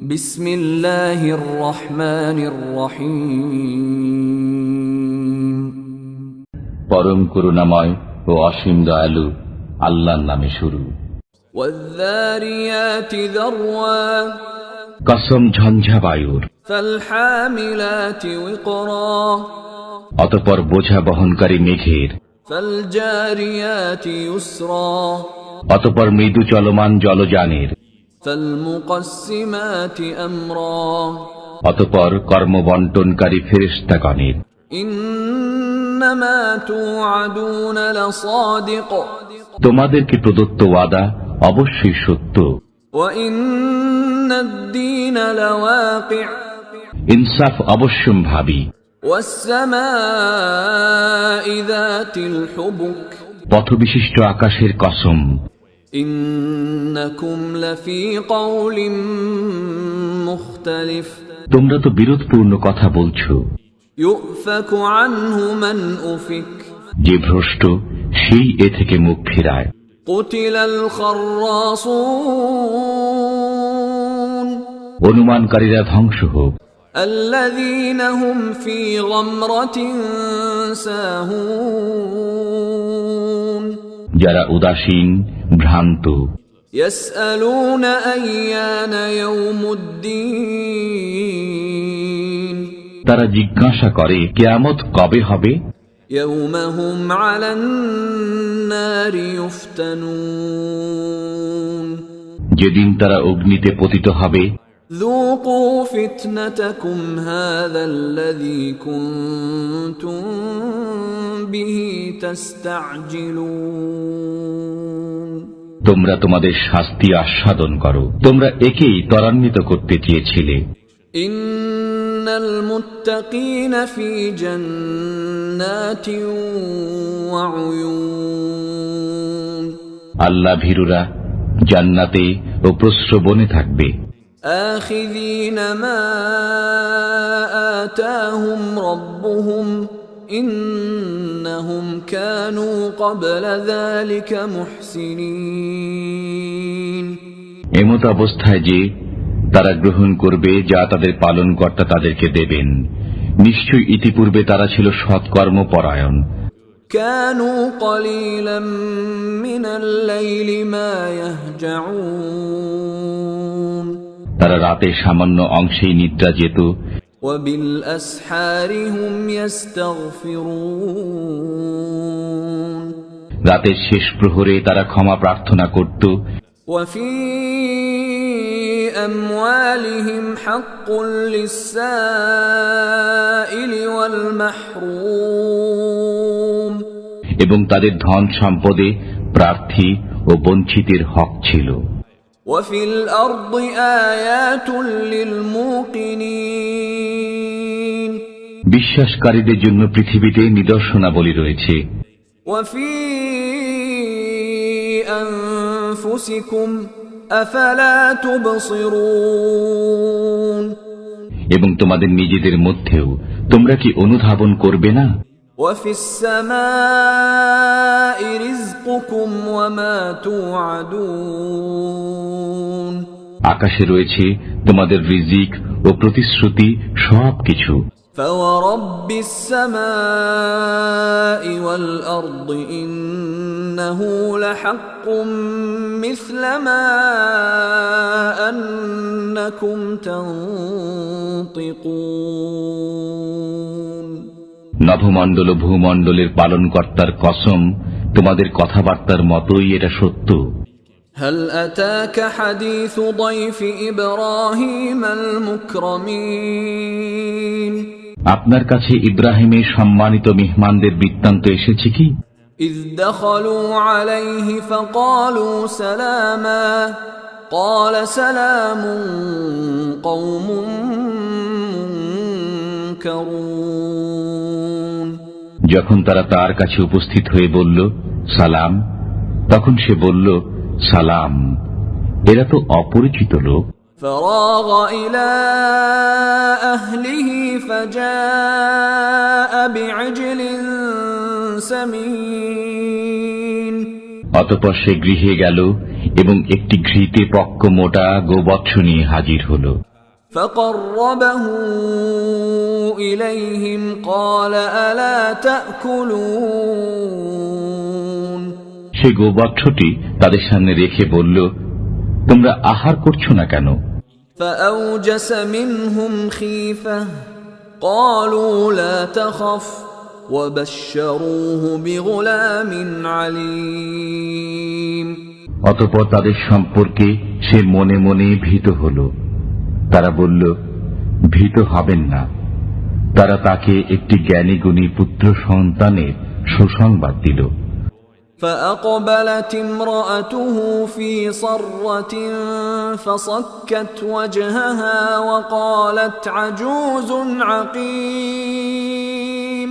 বিসমিল্লাহির রহমানির রহিম। পরম করুণাময় ও অসীম দয়ালু আল্লাহর নামে শুরু। ওয়ায-যারিয়াতি যারওয়া, কসম ঝঞ্ঝা বায়ুর। ফাল-হামিলাতি উকরা, অতঃপর বোঝা বহনকারী মেঘের। ফাল-জারিয়াতি ইউসরা, অতঃপর মৃদু চলমান জলযানের। ফাল-মুকাসসিমাতি আমরা, অতঃপর কর্মবণ্টনকারী ফেরেশতাগণের। ইন্নামা তুআদুনা লাসাদিক, তোমাদেরকে প্রদত্ত ওয়াদা অবশ্যই সত্য। ওয়া ইন্নাদ-দীনা লাওয়াকি', ইনসাফ অবশ্যম্ভাবী। ওয়াস-সামাই যাতিল হুবুক, পথবিশিষ্ট আকাশের কসম। ইন্নাকুম লাফী কওলিম মুখতালিফ, তোমরা তো বিরোধপূর্ণ কথা বলছো। ইউফাকু আনহু মান উফিক, যে ভ্রষ্ট সেই এ থেকে মুখ ফিরায়। কুতিলাল খাররাসুন, অনুমানকারীরা ধ্বংস হোক। আল্লাযীনা হুম ফী গামরাতিন সাহুন, যারা উদাসীন ভ্রান্ত। ইয়াসআলুনা আইয়ানা ইয়াউমুদ্দীন, তারা জিজ্ঞাসা করে কিয়ামত কবে হবে। ইয়াউমা হুম আলান নারি ইউফতানুন, যেদিন তারা অগ্নিতে পতিত হবে। যুকু ফিতনাতাকুম হাযাল্লাযী কুনতুম বিহি তাস্তা'জিলুন, তোমরা তোমাদের শাস্তি আস্বাদন করো, তোমরা একেই ত্বরান্বিত করতে চেয়েছিলে। ইন্নাল মুত্তাকিনা ফী জান্নাতিন ওয়া উয়ুন, আল্লাহ ভীরুরা জান্নাতে ও প্রস্রবণে থাকবে। আখিযীনা মা আতাহুম রাব্বুহুম ইন্নাহুম কানু ক্বাবলা যালিকা মুহসিনিন, এমত অবস্থায় যে তারা গ্রহণ করবে যা তাদের পালনকর্তা তাদেরকে দেবেন। নিশ্চয়ই ইতিপূর্বে তারা ছিল সৎকর্মপরায়ণ। কানু কলিলাম মিনাল লাইলি মা ইয়াহজাউন, তারা রাতে সামান্য অংশেই নিদ্রা যেত। ওয়া বিল আসহারি হুম ইস্তাগফিরুন, রাতের শেষ প্রহরে তারা ক্ষমা প্রার্থনা করত। ওয়া ফী আমওয়ালিহিম হাক্কুল লিস-সাইলি ওয়াল মাহরুম, এবং তাদের ধন সম্পদে প্রার্থী ও বঞ্চিতের হক ছিল। ওয়া ফিল আরদি আয়াতুল লিল মুকিনিন, বিশ্বাসকারীদের জন্য পৃথিবীতে নিদর্শনাবলী রয়েছে। ওয়া ফী আনফুসিকুম আফালা তুবসিরুন, এবং তোমাদের নিজেদের মধ্যেও তোমরা কি অনুধাবন করবে না। ওয়া ফিস সামাই রিজকুকুম ওয়া মা তুআদুন, আকাশে রয়েছে তোমাদের রিজিক ও প্রতিশ্রুতি সবকিছু। ফাওয়ারাব্বিস সামাই ওয়াল আরদি ইন্নাহু লাহাক্কুম মিসলা মা আন্নাকুম তানতিকুন, নভমণ্ডল ও ভূমণ্ডলের পালনকর্তার কসম, তোমাদের কথাবার্তার মতোই এটা সত্য। হাল আতাকা হাদিসু দাইফি ইব্রাহিমাল মুকরামিন, আপনার কাছে ইব্রাহিমের সম্মানিত মেহমানদের বৃত্তান্ত এসেছে কি। ইয দাখালু আলাইহি ফাকালু সালামা ক্বালা সালামুন কওমুন মুনকারুন, যখন তারা তার কাছে উপস্থিত হয়ে বলল সালাম, তখন সে বলল সালাম, এরা তো অপরিচিত লোক। ফারাগ ইলা আহলিহি ফাজাআ বি'আজলিন সামিন, অতঃপর সে গৃহে গেল এবং একটি ঘৃতে পক্ক মোটা গোবৎস নিয়ে হাজির হল। فقربه إليهم قال ألا تأكلون সে গোবৎসটি তাদের সামনে রেখে বলল, তোমরা আহার করছো না কেন? فأوجس منهم خيفة قالوا لا تخف وبشروه بغلام عليم অতঃপর তাদের সম্পর্কে সে মনে মনে ভীত হল। তারা বলল, ভীত হবেন না। তারা তাকে একটি জ্ঞানী গুণী পুত্র সন্তানের সুসংবাদ দিল। فأقبلت امرأته في صرة فصكت وجهها وقالت عجوز عقيم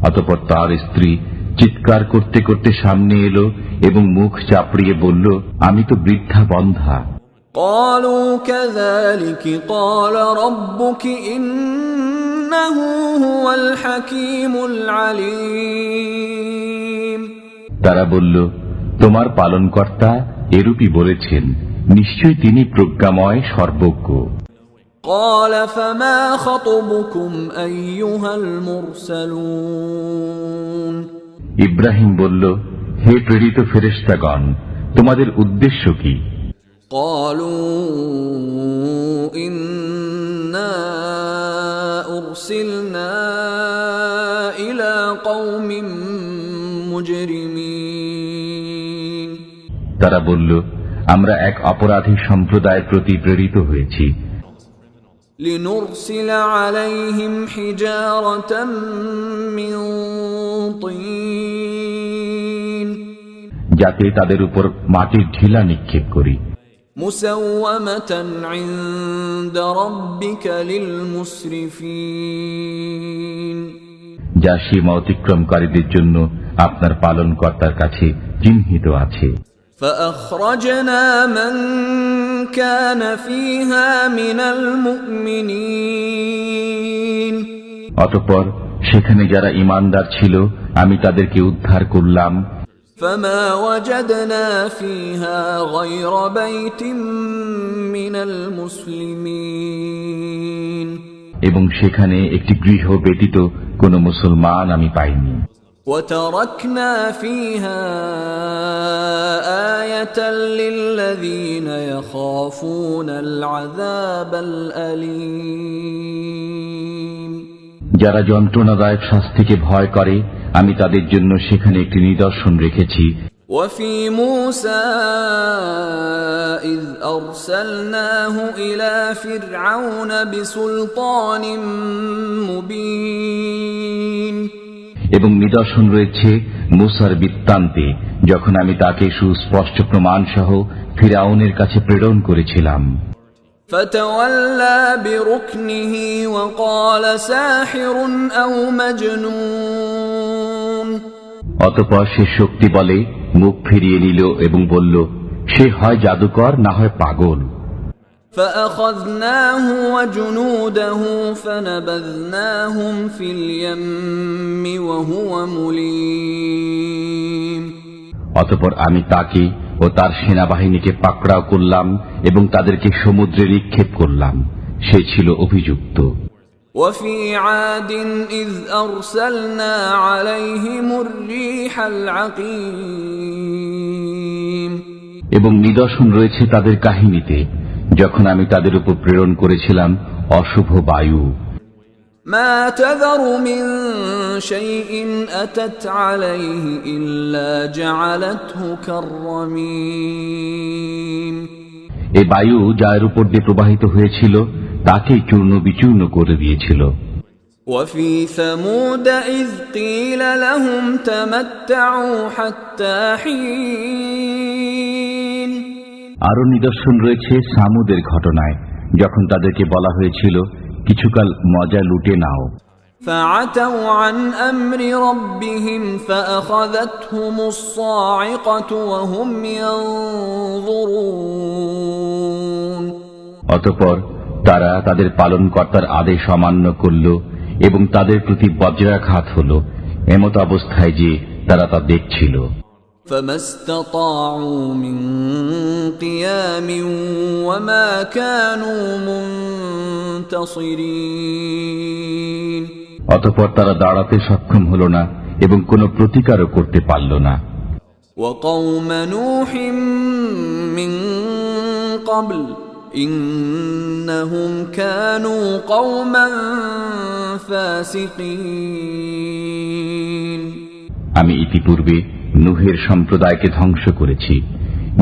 অতঃপর তার স্ত্রী চিৎকার করতে করতে সামনে এলো এবং মুখ চাপড়িয়ে বলল, আমি তো বৃদ্ধা বন্ধ্যা। قالوا كذلك قال ربك إنه هو الحكيم العليم তারা বলল, তোমার পালনকর্তা এরূপই বলেছেন, নিশ্চয়ই তিনি প্রজ্ঞাময় সর্বজ্ঞ। قال فما خطبكم أيها المرسلون ইব্রাহিম বলল, হে প্রেরিত ফেরেশতাগণ, তোমাদের উদ্দেশ্য কি? قالوا إنا أرسلنا إلى قوم مجرمين তারা বলল, আমরা এক অপরাধী সম্প্রদায়ের প্রতি প্রেরিত হয়েছি। لنرسل عليهم حجارة من طين যাতে তাদের উপর মাটির ঢিলা নিক্ষেপ করি। مسومة عند ربك للمسرفين যা সীমা অতিক্রমকারীদের জন্য আপনার পালনকর্তার কাছে চিহ্নিত আছে। فأخرجنا من كان فيها من المؤمنين অতঃপর সেখানে যারা ঈমানদার ছিল আমি তাদেরকে উদ্ধার করলাম। فما وجدنا فيها غير بيت من المسلمين এবং সেখানে একটি গৃহ ব্যতীত কোন মুসলমান আমি পাইনি। وتركنا فيها آية للذين يخافون العذاب الأليم যারা যন্ত্রণাদায়ক শাস্তিকে ভয় করে আমি তাদের জন্য সেখানে একটি নিদর্শন রেখেছি। وفي موسى إذ أرسلناه إلى فرعون بسلطان مبين এবং নিদর্শন রয়েছে মূসার বৃত্তান্তে, যখন আমি তাকে সুস্পষ্ট প্রমাণ সহ ফিরআউনের কাছে প্রেরণ করেছিলাম। فتولى بركنه وقال ساحر أو مجنون অতঃপর সে শক্তি বলে মুখ ফিরিয়ে নিল এবং বলল, সে হয় জাদুকর না হয় পাগল। فأخذناه وجنوده فنبذناهم في اليم وهو مليم অতঃপর আমি তাকে ও তার সেনাবাহিনীকে পাকড়াও করলাম এবং তাদেরকে সমুদ্রে নিক্ষেপ করলাম। সে ছিল অভিযুক্ত। وفي عاد إذ أرسلنا عليهم الريح العقيم এবং নিদর্শন রয়েছে তাদের কাহিনীতে, যখন আমি তাদের উপর প্রেরণ করেছিলাম অশুভ বায়ু। ما تذر من شيء أتت عليه إلا جعلته كالرميم এই বায়ু যার উপর দিয়ে প্রবাহিত হয়েছিল তাকেই চূর্ণ বিচূর্ণ করে দিয়েছিল। وفي ثمود إذ قيل لهم تمتعوا حتى حين আরো নিদর্শন রয়েছে সামুদের ঘটনায়, যখন তাদেরকে বলা হয়েছিল কিছুকাল মজা লুটে নাও। فعتوا عن أمر ربهم فأخذتهم الصاعقة وهم ينظرون অতঃপর তারা তাদের পালনকর্তার আদেশ অমান্য করল এবং তাদের প্রতি বজ্রাঘাত হল, এমত অবস্থায় যে তারা তা দেখছিল। فما استطاعوا من قيام وما كانوا منتصرين অতঃপর তারা দাঁড়াতে সক্ষম হল না এবং কোনো প্রতিকারও করতে পারল না। وقوم نوح من قبل إنهم كانوا قوما فاسقين আমি ইতিপূর্বে নূহের সম্প্রদায়কে ধ্বংস করেছি,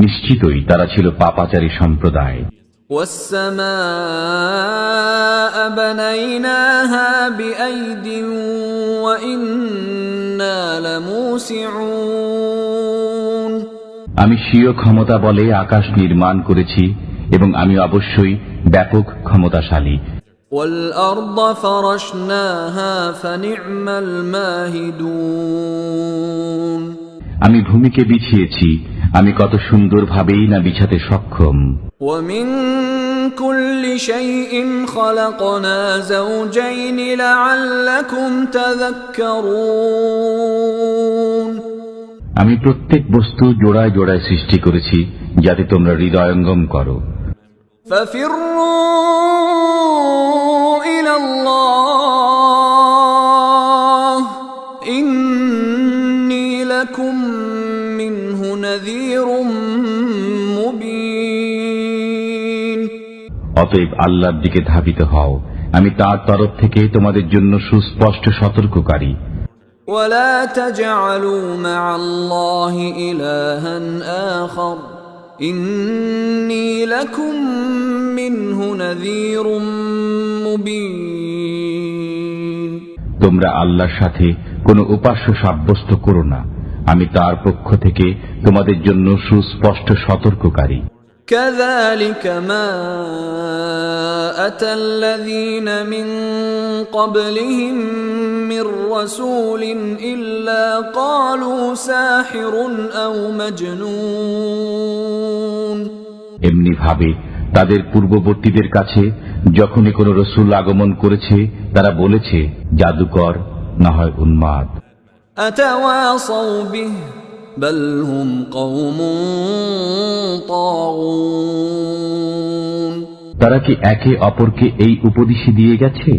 নিশ্চিতই তারা ছিল পাপাচারী সম্প্রদায়। والسماء بنيناها بأيد وإنا لموسعون আমি স্বীয় ক্ষমতা বলে আকাশ নির্মাণ করেছি এবং আমি অবশ্যই ব্যাপক ক্ষমতাশালী। والأرض فرشناها فنعم الماهدون আমি ভূমিকে বিছিয়েছি, আমি কত সুন্দরভাবেই না বিছাতে সক্ষম। ومن كل شيء خلقنا زوجين لعلكم تذكرون আমি প্রত্যেক বস্তু জোড়ায় জোড়ায় সৃষ্টি করেছি যাতে তোমরা হৃদয়ঙ্গম করো। ففروا إلى الله إني لكم منه نذير مبين অতএব আল্লাহর দিকে ধাবিত হও, আমি তার তরফ থেকে তোমাদের জন্য সুস্পষ্ট সতর্ককারী। ولا تجعلوا مع الله إلها آخر إني لكم منه نذير مبين তোমরা আল্লাহর সাথে কোনো উপাস্য সাব্যস্ত করো না, আমি তার পক্ষ থেকে তোমাদের জন্য সুস্পষ্ট সতর্ককারী। كذلك ما أتى الذين من قبلهم من رسول إلا قالوا ساحر أو مجنون এমনি ভাবে তাদের পূর্ববর্তীদের কাছে যখনই কোনো রসূল আগমন করেছে তারা বলেছে জাদুকর, না হয় উন্মাদ। أتواصوا به بل هم قوم طاغون তারা কি একে অপরকে এই উপদেশই দিয়ে গেছে?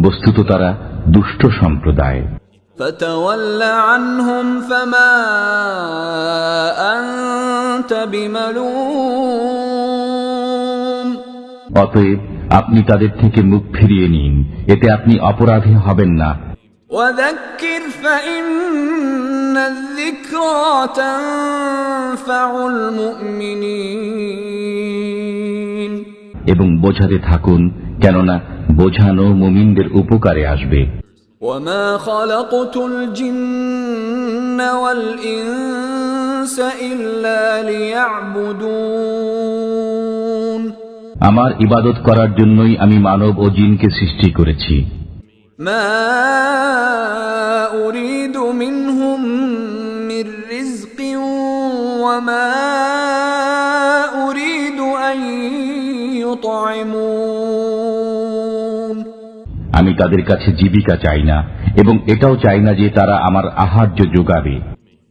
বস্তুত তারা দুষ্ট সম্প্রদায়। فتول عنهم فما أنت بملوم অতএব আপনি তাদের থেকে মুখ ফিরিয়ে নিন, এতে আপনি অপরাধী হবেন না। وذكر فإن الذكرى تنفع المؤمنين এবং বোঝাতে থাকুন, কেননা বোঝানো মুমিনদের উপকারে আসবে। وما خلقت الجن والإنس إلا ليعبدون আমার ইবাদত করার জন্যই আমি মানব ও জিনকে সৃষ্টি করেছি। ما أريد منهم من رزق وما أريد أن يطعمون আমি তাদের কাছে জীবিকা চাই না এবং এটাও চাই না যে তারা আমার আহার্য যোগাবে।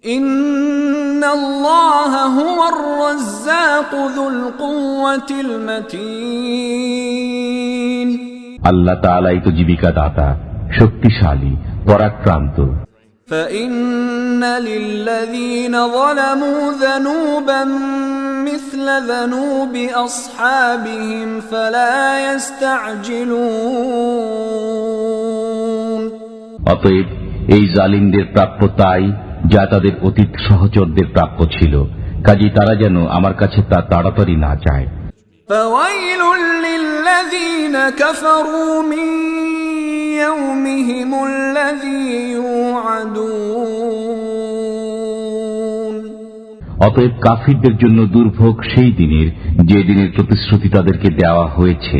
إن الله هو الرزاق ذو القوة المتين আল্লাহ তাআলাই তো জীবিকা দাতা, শক্তিশালী, পরাক্রান্ত। فإن للذين ظلموا ذنوبا مثل ذنوب أصحابهم فلا يستعجلون অতএব এই জালিমদের প্রাপ্য তাই যা তাদের অতীত সহচরদের প্রাপ্য ছিল, কাজেই তারা যেন আমার কাছে তা তাড়াতাড়ি না চায়। فويل للذين كفروا من يومهم الذي يوعدون অতএব কাফিরদের জন্য দুর্ভোগ সেই দিনের, যে দিনের প্রতিশ্রুতি তাদেরকে দেওয়া হয়েছে।